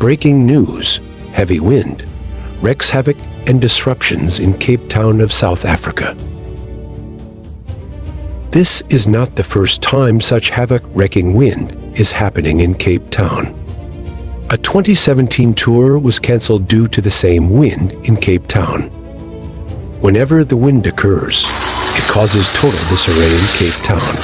Breaking news: heavy wind wreaks havoc and disruptions in Cape Town of South Africa. This is not the first time such havoc-wreaking wind is happening in Cape Town. A 2017 tour was canceled due to the same wind in Cape Town. Whenever the wind occurs, it causes total disarray in Cape Town.